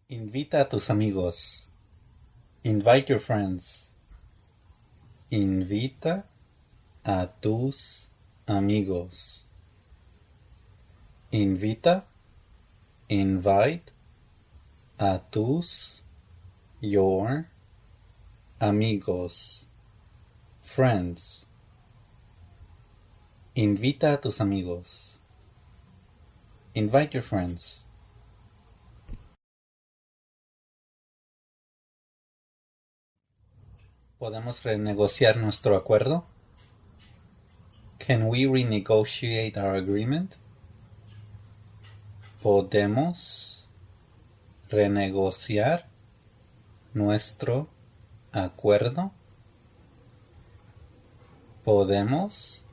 Invita a tus amigos. Invite your friends. Invita a tus amigos. Invita, invite a tus, your amigos, friends. Invita a tus amigos. Invite your friends. ¿Podemos renegociar nuestro acuerdo? Can we renegotiate our agreement? ¿Podemos renegociar nuestro acuerdo? ¿Podemos?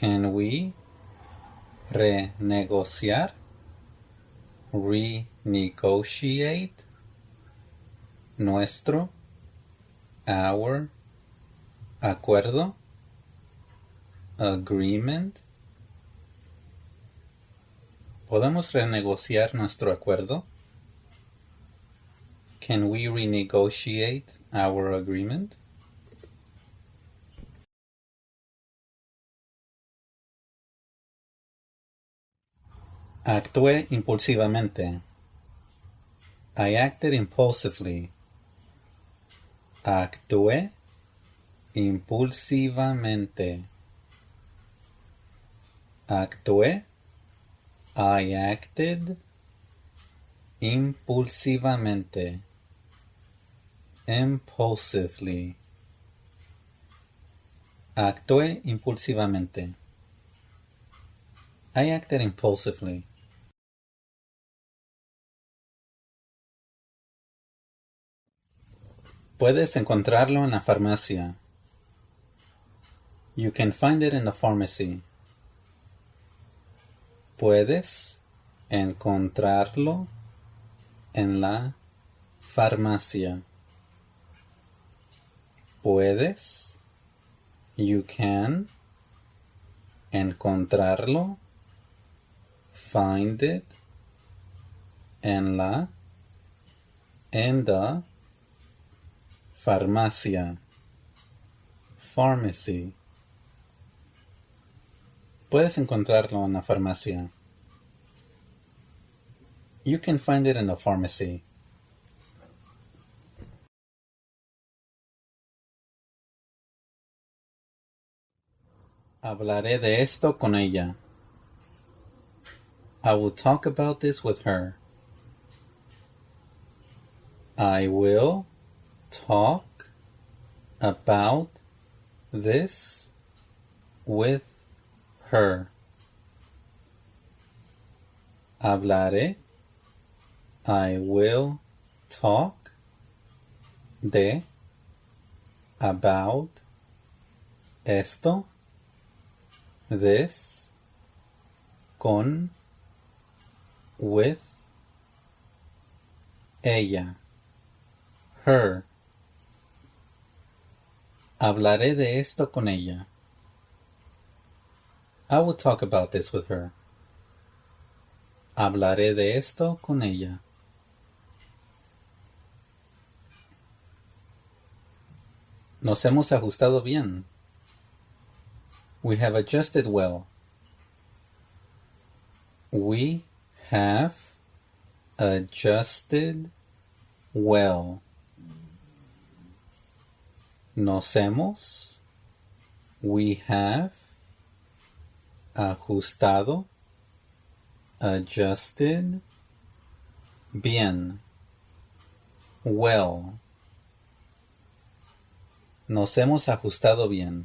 Can we renegociar? Renegotiate nuestro, our, acuerdo, agreement. ¿Podemos renegociar nuestro acuerdo? Can we renegotiate our agreement? Actué impulsivamente. I acted impulsively. Actué impulsivamente. Actué. I acted impulsivamente. Impulsively. Actué impulsivamente. I acted impulsively. Puedes encontrarlo en la farmacia. You can find it in the pharmacy. Puedes encontrarlo en la farmacia. Puedes, you can, encontrarlo, find it, en la, in the, farmacia, pharmacy. Puedes encontrarlo en la farmacia. You can find it in the pharmacy. Hablaré de esto con ella. I will talk about this with her. I will talk about this with her. Hablaré. I will talk de, about, esto, this, con, with, ella, her. Hablaré de esto con ella. I will talk about this with her. Hablaré de esto con ella. Nos hemos ajustado bien. We have adjusted well. We have adjusted well. Nos hemos, we have, ajustado, adjusted, bien, well. Nos hemos ajustado bien.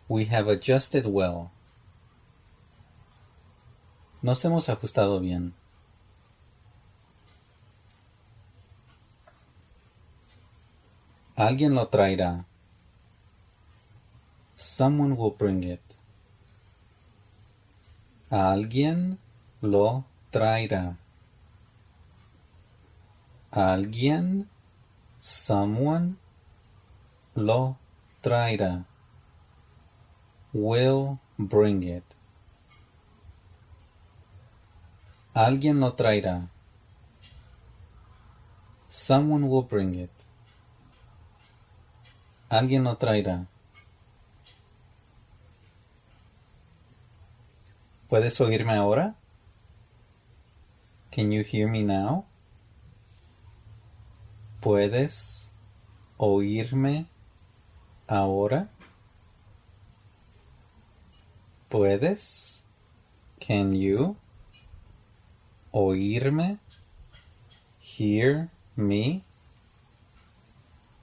We have adjusted well. Nos hemos ajustado bien. Alguien lo traerá. Someone will bring it. Alguien lo traerá. Alguien, someone, lo traerá. Will bring it. Alguien lo traerá. Someone will bring it. Alguien lo traerá. ¿Puedes oírme ahora? Can you hear me now? ¿Puedes oírme ahora? ¿Puedes? Can you oírme? Hear me?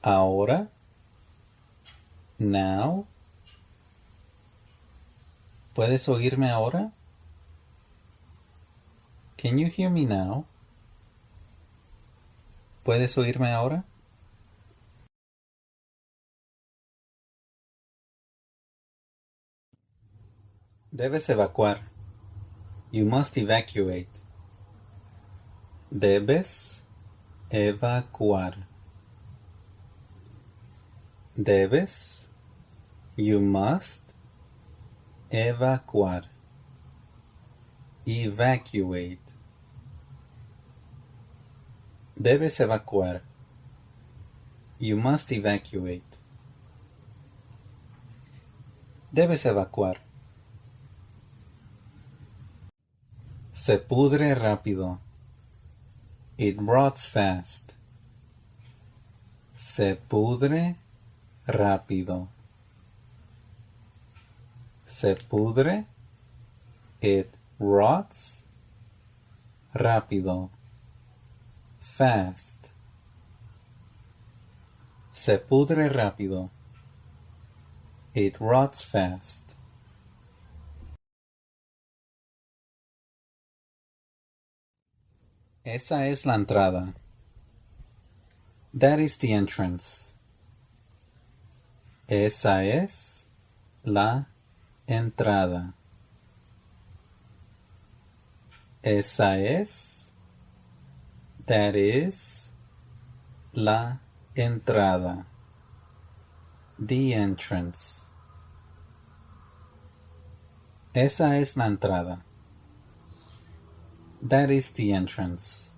Ahora? Now? ¿Puedes oírme ahora? Can you hear me now? ¿Puedes oírme ahora? Debes evacuar. You must evacuate. Debes evacuar. Debes. You must evacuar. Evacuate. Debes evacuar. You must evacuate. Debes evacuar. Se pudre rápido. It rots fast. Se pudre rápido. Se pudre. It rots rápido. Fast. Se pudre rápido. It rots fast. Esa es la entrada. That is the entrance. Esa es la entrada. Esa es. That is la entrada. The entrance. Esa es la entrada. That is the entrance.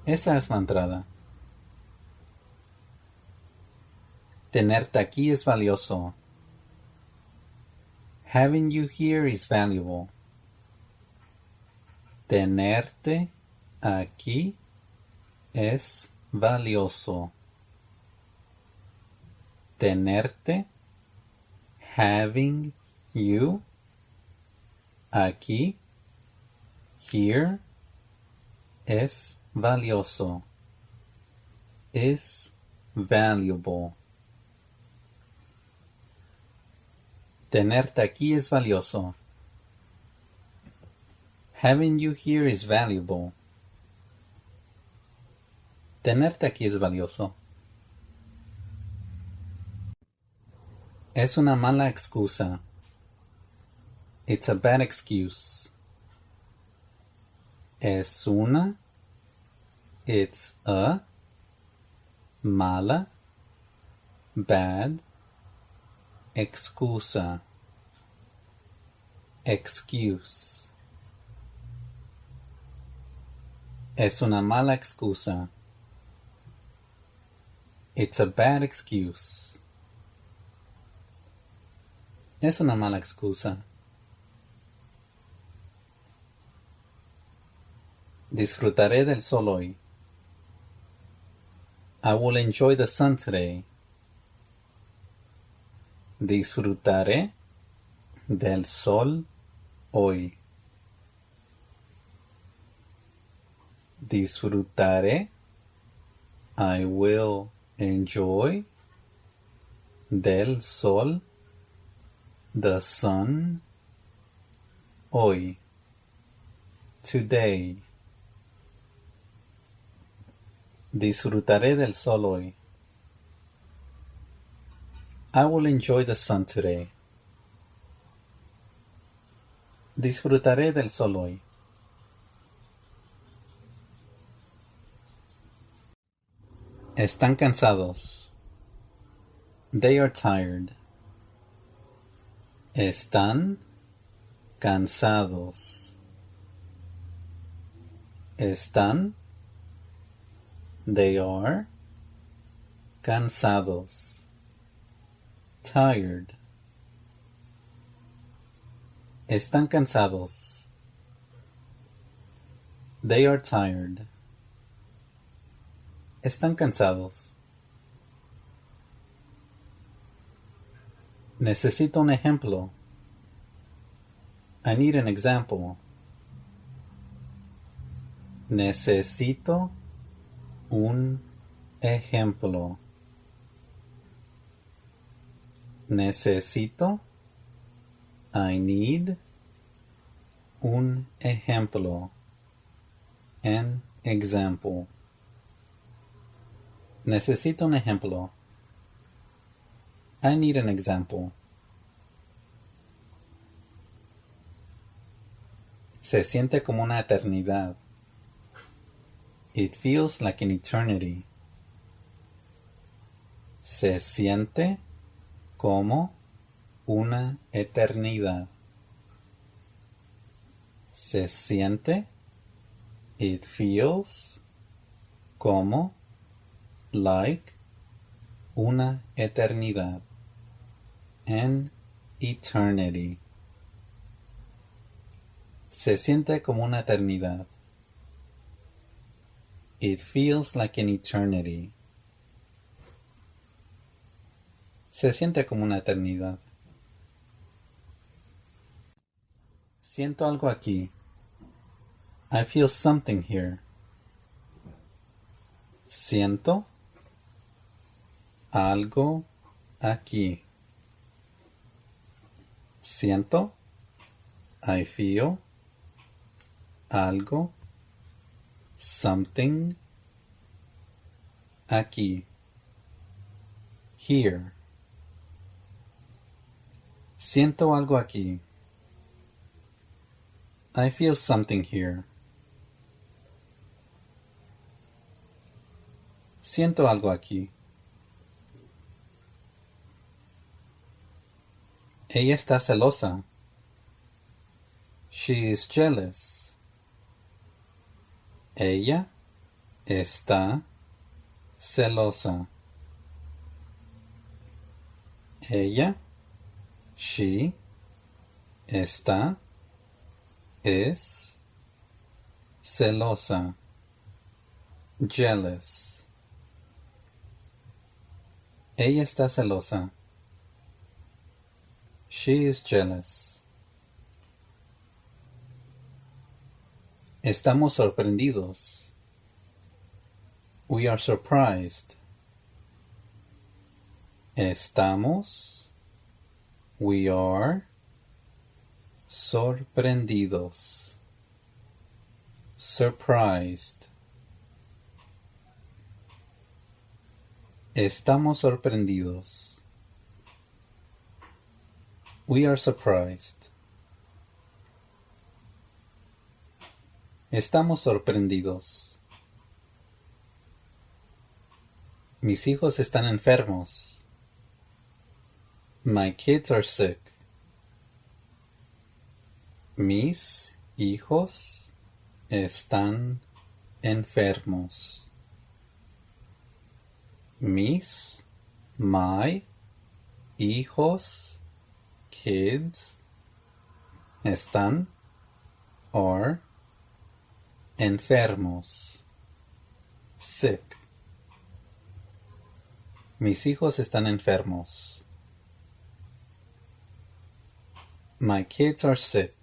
Esa es la entrada. Tenerte aquí es valioso. Having you here is valuable. Tenerte aquí es valioso. Tenerte, having you, aquí, here, es valioso. Is valuable. Tenerte aquí es valioso. Having you here is valuable. Tenerte aquí es valioso. Es una mala excusa. It's a bad excuse. Es una. It's a. Mala. Bad. Excusa. Excuse. Es una mala excusa. It's a bad excuse. Es una mala excusa. Disfrutaré del sol hoy. I will enjoy the sun today. Disfrutaré del sol hoy. Disfrutaré. I will enjoy del sol, the sun, hoy, today. Disfrutaré del sol hoy. I will enjoy the sun today. Disfrutaré del sol hoy. Están cansados. They are tired. Están cansados. Están They are cansados. Tired. Están cansados. They are tired. Están cansados. Necesito un ejemplo. I need an example. Necesito un ejemplo. Necesito. I need un ejemplo. An example. Necesito un ejemplo. I need an example. Se siente como una eternidad. It feels like an eternity. Se siente como una eternidad. Se siente. It feels como like una eternidad. An eternity. Se siente como una eternidad. It feels like an eternity. Se siente como una eternidad. Siento algo aquí. I feel something here. Siento algo aquí. Siento. I feel. Algo. Something. Aquí. Here. Siento algo aquí. I feel something here. Siento algo aquí. Ella está celosa. She is jealous. Ella está celosa. Ella, she, está, es, celosa. Jealous. Ella está celosa. She is jealous. Estamos sorprendidos. We are surprised. Estamos. We are. Sorprendidos. Surprised. Estamos sorprendidos. We are surprised. Estamos sorprendidos. Mis hijos están enfermos. My kids are sick. Mis hijos están enfermos. Mis, my, hijos, kids, están, are, enfermos, sick. Mis hijos están enfermos. My kids are sick.